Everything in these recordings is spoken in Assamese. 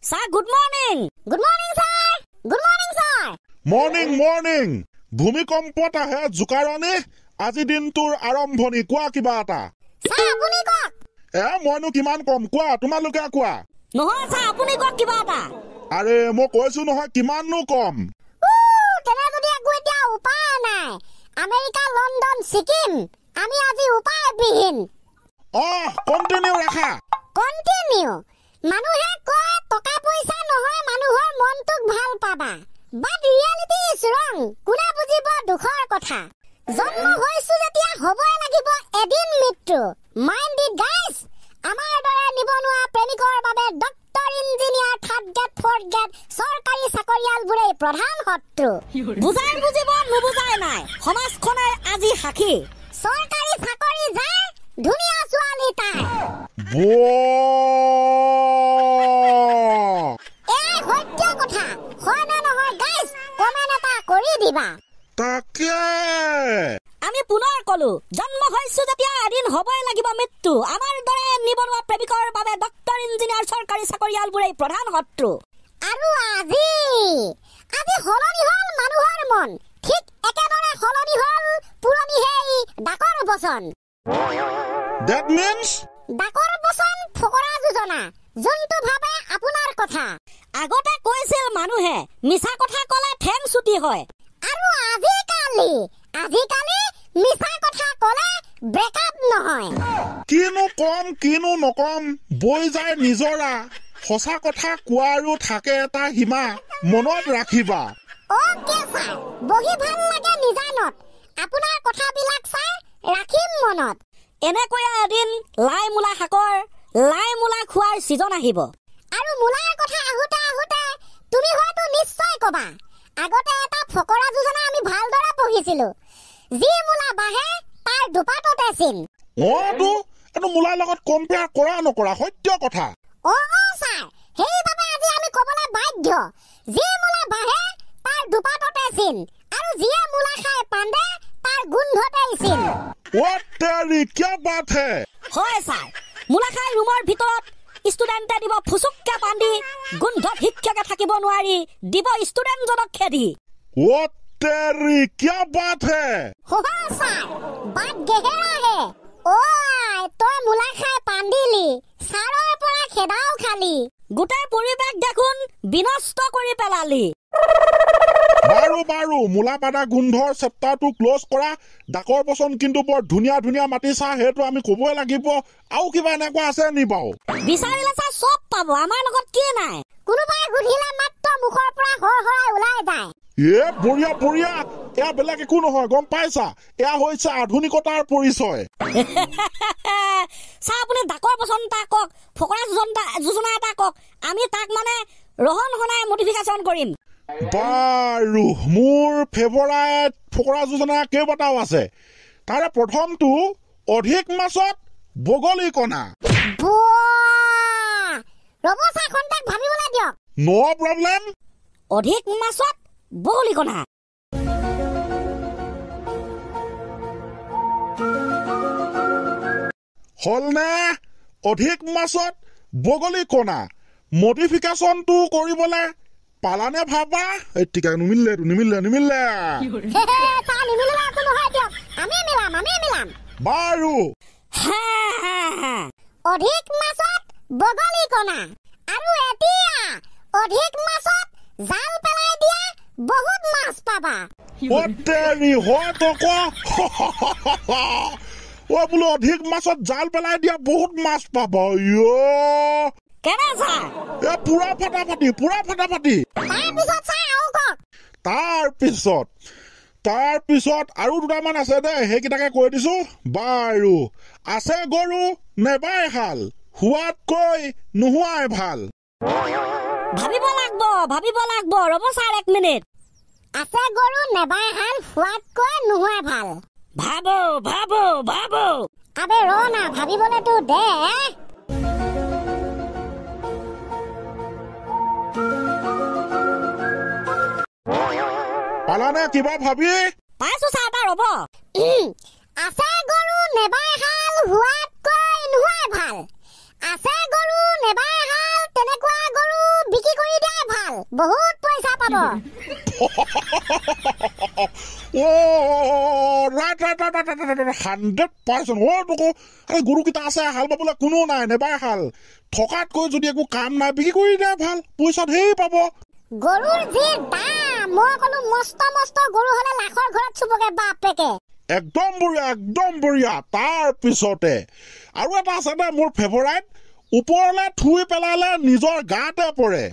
Sir, good morning. Good morning, sir. Good morning, sir. Morning, morning. ভূমিকম্পত আহে জুকাৰণে আজি দিনটোৰ আৰম্ভণি কোৱা কিবা এটা Sir, আপুনি কওক মইনো কিমান কম কোৱা তোমালোকে কোৱা নহয় sir, আপুনি কওক কিবা এটা আৰে মই কৈছো নহয় কিমাননো কম তেনে যদি একো এতিয়া উপায় নাই আমেৰিকা লণ্ডন ছিকিম আমি আজি উপায়বিহীন কণ্টিনিউ ৰাখা কণ্টিনিউ মানুহে কয় টকা পইচা নহয় মানুহৰ মনটোক ভাল পাবা বাট ৰিয়েলিটি ইজ ৰং কোনে বুজিব দুখৰ কথা জন্ম হৈছো যেতিয়া হ'বই লাগিব এদিন মৃত্যু মাইণ্ড ইট গাইজ আমাৰ দৰে নিবনুৱা প্ৰেমিকৰ বাবে doctor engineer third grade fourth grade চৰকাৰী চাকৰিয়ালবোৰেই প্ৰধান শত্ৰু বুজাই বুজিব নুবুজাই নাই সমাজখনৰ আজি সাক্ষী চৰকাৰী চাকৰি যাৰ ধুনীয়া ছোৱালী তাই সত্য কথা হয় নে নহয় গাইজ কমেণ্ট এটা কৰি দিবা তাকে আমি পুনৰ কলো জন্ম হৈছো যেতিয়া এদিন হ'বই লাগিব মৃত্যু আমাৰ দৰে নিবনুৱা প্ৰেমিকৰ বাবে ডক্টৰ ইঞ্জিনিয়াৰ চৰকাৰী চাকৰিয়ালবোৰেই প্ৰধান শত্ৰু আৰু আজি সলনি হ'ল মানুহৰ মন ঠিক একেদৰে সলনি হ'ল পুৰণি সেই ডাকৰ বচন That means ডাকৰ বচন ফকৰা যোজনা যোনটো ভাবে আপোনাৰ কথা আগতে কৈছিল মানুহে মিছা কথা কলে ঠেং চুটি হয় আৰু আজিকালি মিছা কথা কলে ব্ৰেকআপ নহয় কিনো কম কিনো নকম বৈ যায় নিজৰা সঁচা কথা কোৱাৰো থাকে এটা সীমা মনত ৰাখিবা ওকে ছাৰ বহি ভাল লাগে নিজানত আপোনাৰ কথাবিলাক চাই ৰাখিম মনত এনেকৈ এদিন লাই মূলা শাকৰ লাই মূলা খোৱাৰ সিজন আহিব আৰু মূলাৰ কথা আহুতে তুমি হয়তো নিশ্চয় কবা আগতে এটা ফকৰা যোজনা আমি ভালদৰে পঢ়িছিলো যি মূলা বাহে তাৰ দুপাততে চিন এইটো মূলাৰ লগত কম্পেয়াৰ কৰা নকৰা সত্য কথা ছাৰ সেইবাবে আজি আমি কবলৈ বাধ্য যি মূলা বাহে তাৰ দুপাততে চিন আৰু যিয়ে মূলা খাই পান্দে তাৰ গোন্ধতেই চিন क्या बात है হয় ছাৰ মূলা খাই ৰুমৰ ভিতৰত ষ্টুডেণ্টে দিব ফুচুককে পান্দি গোন্ধত শিক্ষকে থাকিব নোৱাৰি দিব ষ্টুডেণ্টজনক খেদি क्या बात है ছাৰ বাট গেহেৰা হে তই মূলা খাই পান্দিলি ছাৰৰ পৰা খেদাও খালি গোটেই পৰিৱেশ দেখোন বিনষ্ট কৰি পেলালি বাৰু মূলা পাতা গোন্ধৰ চেপ্টাৰটো ক্লোজ কৰা ডাকৰ বচন কিন্তু বৰ ধুনীয়া মাতিছা সেইটো আমি ক'বই লাগিব আৰু কিবা এনেকুৱা আছে নি বাৰু বিচাৰিলে ছাৰ চব পাব আমাৰ লগত কি নাই কোনোবাই সুধিলে মাত্ৰ মুখৰ পৰা হৰহৰাই ওলাই যায় বঢ়িয়া এয়া বেলেগ একো নহয় গম পাইছা এয়া হৈছে আধুনিকতাৰ পৰিচয় ছাৰ আপুনি ডাকৰ বচন এটা কওক ফকৰা যোজনা এটা কওক আমি তাক মানে ৰহন হনাই মডিফিকেশ্যন কৰিম বাৰু মোৰ ফেভৰাইট ফকৰা যোজনা কেইবাটাও আছে তাৰে প্ৰথমটো অধিক মাছত বগলী কণা ৰব ছাৰ কণ্টেক্ট ভাবিবলৈ দিয়ক নো প্ৰব্লেম অধিক মাছত বগলী কণা হলনে অধিক মাছত বগলী কণা মডিফিকেশ্যনটো কৰিবলৈ পালানে ভাবা এতিয়া নিমিলে বাৰু অধিক মাছত বগলী কণা আৰু এতিয়া অধিক মাছত জাল পেলাই দিয়া বহুত মাছ পাবা বোলো অধিক মাছত জাল পেলাই দিয়া বহুত মাছ পাবা পুৰা ফাটাফাটি তাৰপিছত আৰু দুটামান আছে দে সেইকেইটাকে কৈ দিছো বাৰু আছে গৰু নেবাই হাল হোৱাতকৈ নোহোৱাই ভাল ভাবিব লাগিব ৰব ছাৰ এক মিনিট আছে গৰু নেবাই হাল হোৱাতকৈ নোহোৱাই ভাল ভাবো আবে ৰ না ভাবিবলেতো দে পালানে কিবা ভাবি পাইছো ছাৰ এটা ৰব আছে গৰু নেবাই হাল হোৱাতকৈ নোহোৱাই ভাল আছে গৰু নেবাই হাল তেনেকুৱা গৰু বহুত পইচা পাব ৰাইট 100% তোকো গৰুকেইটা আছে হাল বাবলৈ কোনো নাই নেবাই হাল থকাতকৈ যদি একো কাম নাই বিক্ৰী কৰি দে ভাল পইচা ধেৰ পাব গৰুৰ যি দাম মই কলো মস্ত মস্ত গৰু হলে লাখৰ ঘৰত চুবগে বাপেকে একদম বঢ়িয়া তাৰ পিছতে আৰু এটা আছে দে মোৰ ফেভৰাইট ওপৰলে থুই পেলালে নিজৰ গাতে পৰে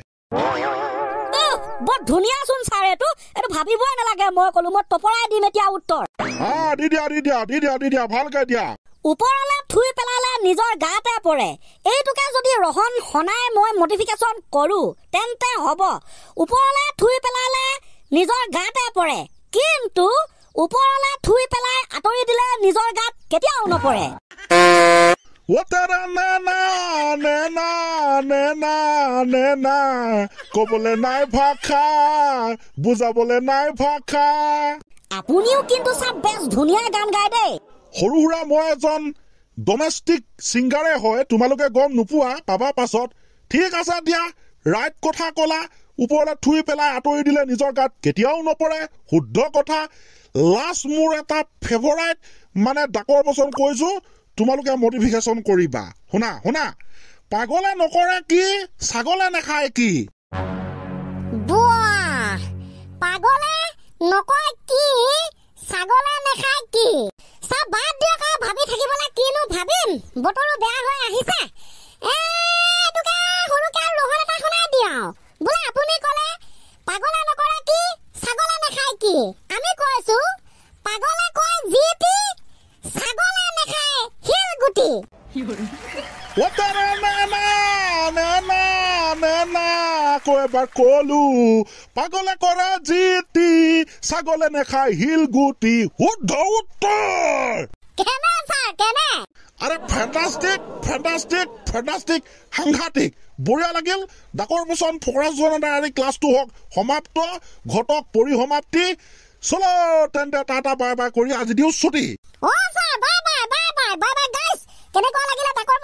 বৰ ধুনীয়া চোন ছাৰ এইটো ভাবিবই নালাগে মই কলো মই টপৰাই দিম এতিয়া উত্তৰ দি দিয়া ভালকে দিয়া ওপৰলে থুই পেলালে নিজৰ গাতে পৰে এইটোকে যদি ৰহন হনাই মই মডিফিকেশ্যন কৰো তেন্তে হ'ব ওপৰলে থুই পেলালে নিজৰ গাতে পৰে কিন্তু ওপৰলে থুই পেলাই আঁতৰি দিলে নিজৰ গাত কেতিয়াও নপৰে কবলে নাই ভাষা বুজাবলে নাই ভাষা আপুনিও কিন্তু চাব বেছ ধুনীয়া গান গায় দেই সৰু সুৰা মই এজন ডমেষ্টিক ছিংগাৰে হয় তোমালোকে গম নোপোৱা পাবা পাছত ঠিক আছে দিয়া ৰাইট কথা কলা ওপৰলে থুই পেলাই আঁতৰি দিলে নিজৰ গাত কেতিয়াও নপৰে শুদ্ধ কথা লাষ্ট মোৰ এটা ফেভৰাইট মানে ডাকৰ বচন কৈছো তোমালোকে মডিফিকেশ্যন কৰিবা শুনা পাগলে নকৰে কি ছাগলে নাখায় কি পাগলে নকয় কি ছাগলে নাখায় কি সব বাদ দিয়ক ভাবি থাকিবলৈ কিনো ভাবিম বতৰো বেয়া হৈ আহিছে এটোকে সৰুকে ৰহন এটা শুনাই দিওঁ বোলে আপুনি ক'লে পাগলে নকৰে কি ছাগলে নাখায় কি আমি কৈছো পাগলে কয় জিতি ছাগলে নাখায় শিলগুটি এবাৰ কলো পাগলে কৰে জিতি ছাগলে নাখায় শিলগুটি শুদ্ধ উত্তৰ কেনে ছাৰ কেনে আৰে ফেণ্টাষ্টিক সাংঘাতিক বঢ়িয়া লাগিল ডাকৰ বচন ফকৰা যোজনা ক্লাছটো হওক সমাপ্ত ঘটক পৰিসমাপ্তি চলো তেন্তে টাটা বাই বাই কৰি আজি দিও ছুটি ছাৰ বাই বাই গাইছ কেনেকুৱা লাগিলে ডাকৰ